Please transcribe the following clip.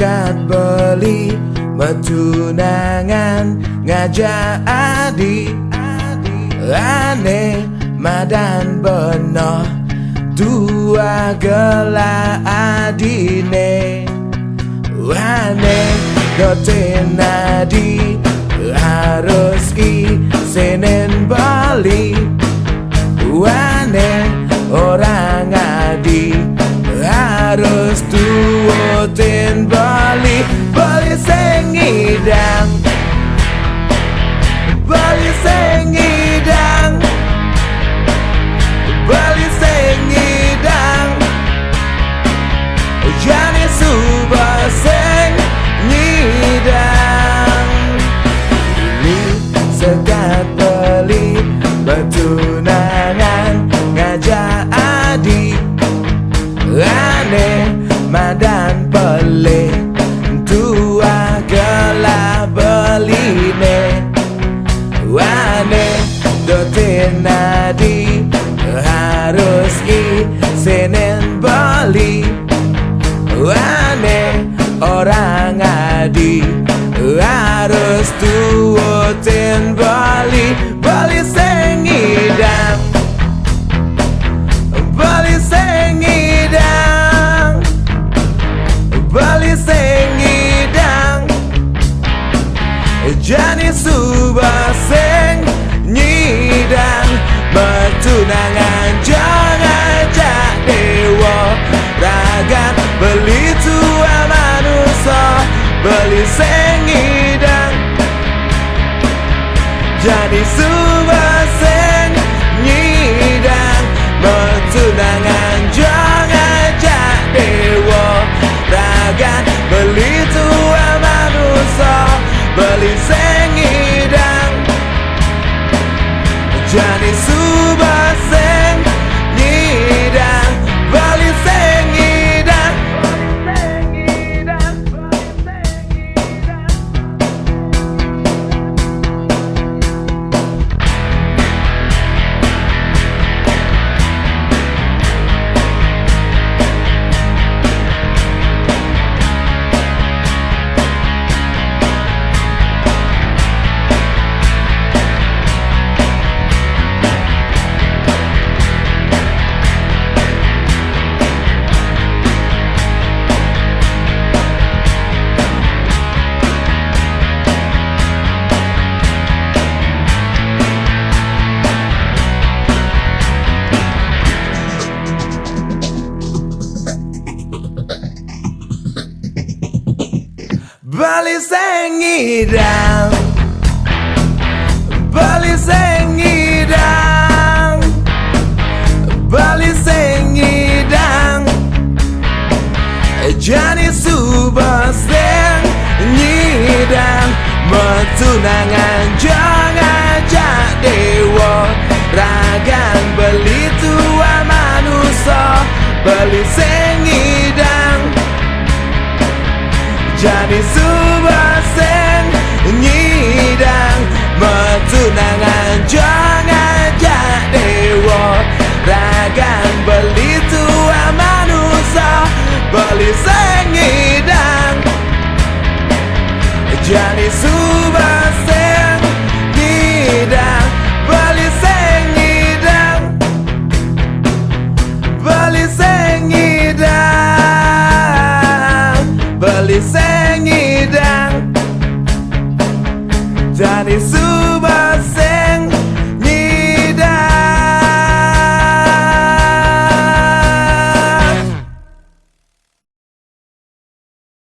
sekat beli metunangan ngajak adi aneh madan benoh tua gela adine aneh doten adi harus Senin Bali aneh orang adi harus tuotin Bali Bali sengidang Bali sengidang Bali sengidang Jani subah sengidang Ini sekat beli betunangan ngajak adi aneh madan pele tua gela beline aneh doten adi harus Senin Bali aneh orang adi harus tuotin Bali Bali sengidang Bali sengidang Bali sengidang Jani subah sengidang Betunangan jangan jak dewa ragan beli tua manusia beli sengidang Jani subah sengidang Betunangan jangan jak dewa ragan beli tua manusia beli sengidang Jani subah sengidang Bali sengidang Bali sengidang Bali sengidang Bali sengidang Jani subah sengidang Betunangan jangan jak dewa ragan beli tua manusia beli sengidang Jani subah sengidang Betunangan jangan jak dewa ragan beli tua manusia beli sengidang Jani subah sengidang beli sengidang beli sengidang beli sengidang Jani subah